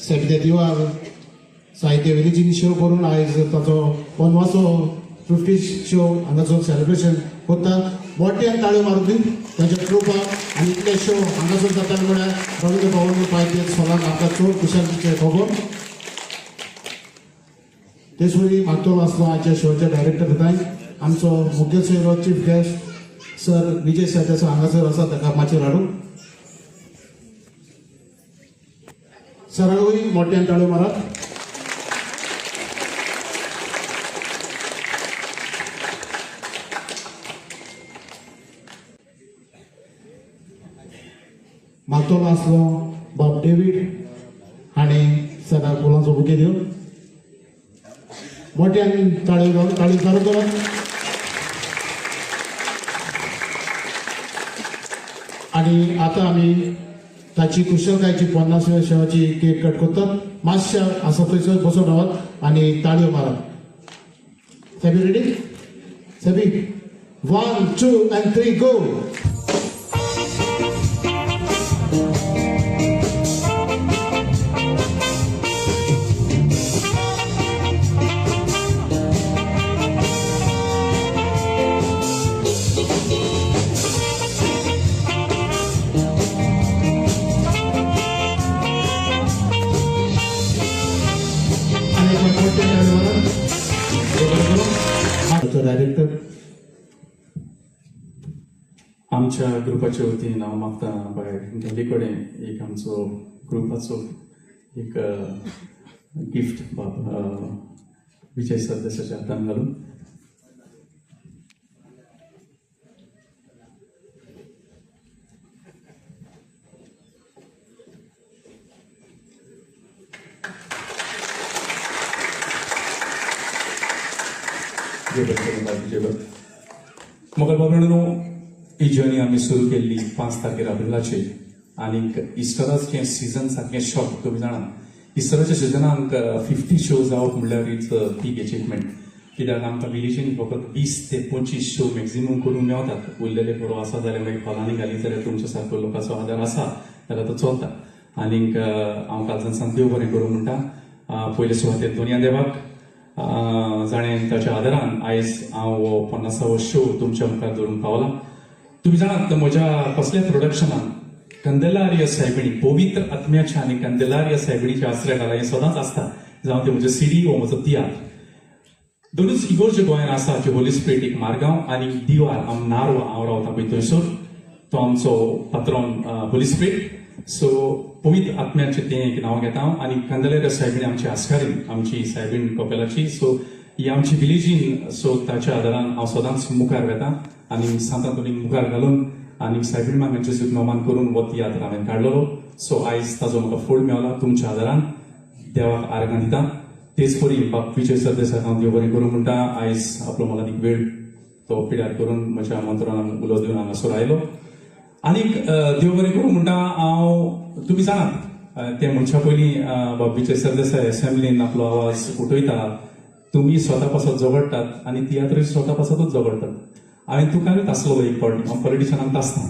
सध्या दिवार साहित्य वेलीची शो करून आयज ताचो 50वाचो 50 शो हांगाचो सेलिब्रेशन करता. मोठ्यान ताळयो मारून दी तांच्या ग्रुपाक आनी इतले शो हांगासर जाता म्हळ्यार रवींद्र भवन पायते सोलांक आमकां चड खुशालचे खबर. तेसुरी मागतो आसलो आजच्या शोचे डायरेक्टर जाताय आमचो मुखेल सोयरो chief guest sir Vijay Sardesai हांगासर आसा ताका माचयेर हाडूं. सरांकूय मोठ्यान ताळयो मारात. मागतो आसलो बाब डेव्हिड हाणें सदां फुलांचो बुके दिवन मोठ्यान ताळयो घालून ताळी चालू करत. आणि आता आमी ताची कुशलकायेची 50व्या वर्षाची केक कट करतात. मातशा आसा थंयसर बसून रावात आनी ताळयो मारात. सभी रेडी? सभी 1 2 and 3 गो. डायरेक्टर आमच्या ग्रुपाच्या वतीन हांव मागता भायर गल्ली कडेन एक आमचो ग्रुपाचो एक गिफ्ट बाब विजय सरदेसाच्या हातान घालून. मोगल बाबरांनो ही जर्नी आमी सुरू केल्ली 5 तारखेर अब्रिलाचेर आनीक इस्टराचें सिजन सारकें शॉक. तुमी जाणा इस्टराच्या सिजनाक 50 शो जावप म्हणल्यार इट्स अ बीग अचिवमेंट. कित्याक आमकां विलेजीन फकत 20 ते 25 शो मॅक्झिमम करून मेवतात. उरलेले बरो आसा जाल्यार मागीर फॉलांनी घाली जाल्यार तुमच्या सारको लोकांचो आदार आसा जाल्यार तो चलता. आनीक हांव कालसान सांग देव बरें करूं म्हणटा. पयले सुवातेर दोनया देवाक जाणें ताच्या आदारान आयज हांव 50वो शो तुमच्या मुखार दवरून पावलां. तुम्ही जाणात म्हज्या कसल्या प्रोडक्शनान कंदेलार्य सायबिणी पवित्र आत्म्याच्या आनी कंदेलार्य सायबिणीच्या आश्रयाखाला हें सदांच आसता. जावं ते म्हजे सीडी वो म्हजो तियात्र. दोनूच इगोर्जे गोंयांत आसा जे होली स्पिरीट एक मारगांव आनी दिवार नारवा हांव रावता पळय थंयसर. तो आमचो पात्रोन होली स्पिरीट. सो पवित्र आत्म्याचे तें एक नांव घेता हांव. आनी कंदेलार्य सायबिणी आमची आस्कारीन आमची सायबीण कपेलाची. सो ही आमची विलेजीन. सो ताच्या आदारान हांव सदांच मुखार वेता आनी सांतांतुनी मुखार घालून आनी सायबीण मागांचे सुखनोमान करून हो तियात्र हांवें काडलेलो. सो आयज ताजो म्हाका फळ मेवला तुमच्या आदारान देवाक आर्गां दिता. तेच परी बाब विजय सरदेसाय हांव देव बरें करूं म्हणटा. आयज आपलो मलादीक वेळ तो पिड्यार करून म्हज्या आमंत्रणान उलो दिवन हांगासर आयलो. आनीक देव बरें करूं म्हणटा हांव. तुमी जाणात ते म्हणच्या पयलीं बाब विजय सरदेसाय असेंब्लीन आपलो आवाज उठयता. तुमी स्वता पासत झगडटात आनी तियात्रय स्वता पासतूच झगडटात. हांवें तुकांय आसलो एक फावटी हांव पॉलिटिशनांत आसता.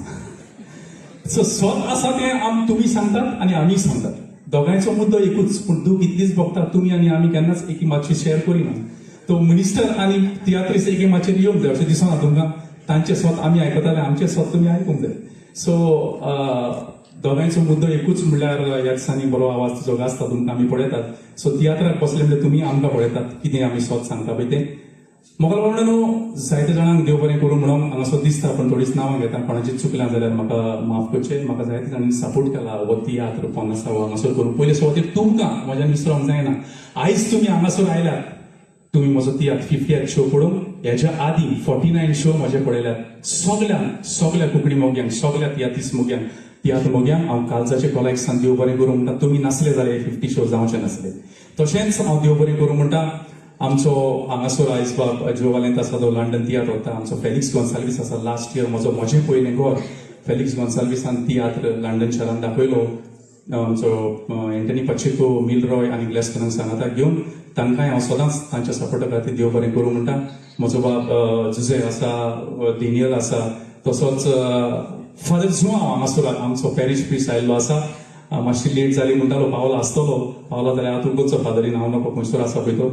सो स्वत आसा तें तुमी सांगतात आनी आमी सांगतात. दोगांयचो मुद्दो एकूच पूण दूख इतलीच भोगता तुमी आनी आमी केन्नाच एकीमाची शेअर करिना. तो मिनिस्टर आनी तियात्रीस एकीमाचेर येवंक जाय अशें दिसना तुमकां. तांचे स्वत आमी आयकताले आमचे स्वत तुमी आयकूंक जाय. सो दोगांयचो मुद्दो एकूच म्हणल्यार ह्या दिसांनी बरो आवाज तुजो गाजता तुमकां आमी पळयतात. सो तियात्राक बसले म्हणजे तुमी आमकां पळयतात कितें आमी स्वत सांगता पळय तें. मोगल बाबरांनो जायते जाणांक देव बरें करूं म्हणून हांगासर दिसता पूण थोडीच नांवां घेता. कोणाचें चुकल्यां जाल्यार म्हाका माफ करचें. म्हाका जायते जाणांनी सपोर्ट केला हो तियात्र 50वो हांगासर करूं. पयले सुवातेर तुमकां म्हज्या विसरूंक जायना. आयज तुमी हांगासर आयल्यात. तुमी म्हजो तियात्र 50th शो पळोवंक. हेच्या आदीं 49 शो म्हजे पळयल्यात. सगल्या कोंकणी मोग्यांक सगल्या तियात्रीस मोग्यांक तियात्र मोग्यांक हांव कालजाचे कॉलाक सांग देव बरें करूं म्हणटा. तुमी नासले जाल्यार 50 शो जावचे नासले. तशेंच हांव देव बरें करूं म्हणटा. आमचो हांगासर आयज बाब जुवालेंत आसा तो लंडन तियात्र वता. आमचो फेलिक्स गोन्साल्वीस आसा. लास्ट इयर म्हजें पयलें घर फेलिक्स गोन्साल्वीसान तियात्र लंडन शारांत दाखयलो. आमचो एंटनी पचेको मिलरॉय आनी ग्लेस्टनाक सांगाता घेवन तांकांय हांव सदांच तांच्या सपोर्टा खातीर देव बरें करूं म्हणटा. म्हजो बाब जुजे आसा डेनियल आसा. तसोच फादर जुआंव हांगासर आमचो पॅरिश प्रीस्ट आयिल्लो आसा. मातशी लेट जाली म्हणटालो पावलो आसतलो पावलो जाल्यार हांव तुमचो फादरीन हांव नको खंयसर आसा पळय तो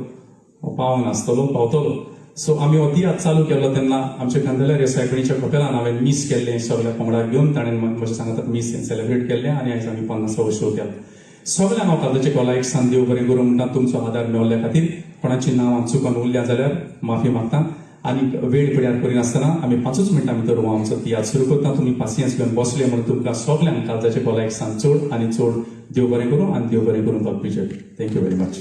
पावूंक नासतलो पावतलो सो आमी हो तियात्र चालू केलो तेन्ना आमच्या कंदलेर सोसायटीच्या कपेलान हांवें मीस केल्लें सगळ्या पंगडाक घेवन ताणें अशें सांगतात मीस सेलिब्रेट केल्लें आनी आयज आमी 50 शो केला सगळ्यांक हांव कालच्या कॉलाक सांग देव बरें करूं म्हणटा तुमचो आदार मेळ्ळ्या खातीर कोणाची नांवां चुकून उरल्या जाल्यार माफी मागता आनी वेळ पिड्यार करिनासतना आमी 5 मिनटां भितर हो आमचो तियात्र सुरू करता तुमी पासियन्स घेवन बसले म्हणून तुमकां सगळ्यांक कालच्या कॉलाक सांग चड आनी चड देव बरें करूं आनी देव बरें करून तो पिचर थँक्यू व्हेरी मच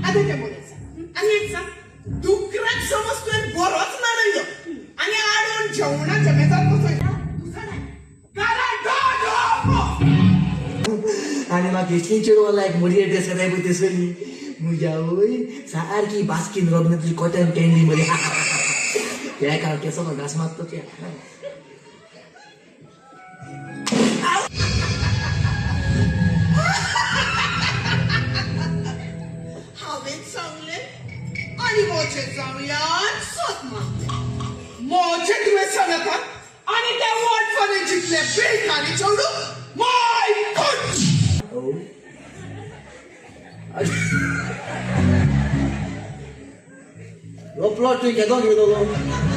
आधी काय बोलायचं आणि एक सांग डुकरात समजतोय बरोच नारळ आणि आडून जेवणाच्या मेजात बसोयला आणि म्हाका इतली चेडवां लायक मडये ड्रेस घाताय पळय तेसली म्हज्या वय सारकी बास्किन रॉबिन्सची कॉटन कॅन्डी मरे त्या काळ केसो घास मागतो त्या हावें सांगले आणि मोचे जावयान सोत मागले मोचे दुयेंसां नाकात आणि त्या वॉटफाने जितले बेळखाने चेडू माय गॉड हो प्लॉट तुवें घेतो घेतलो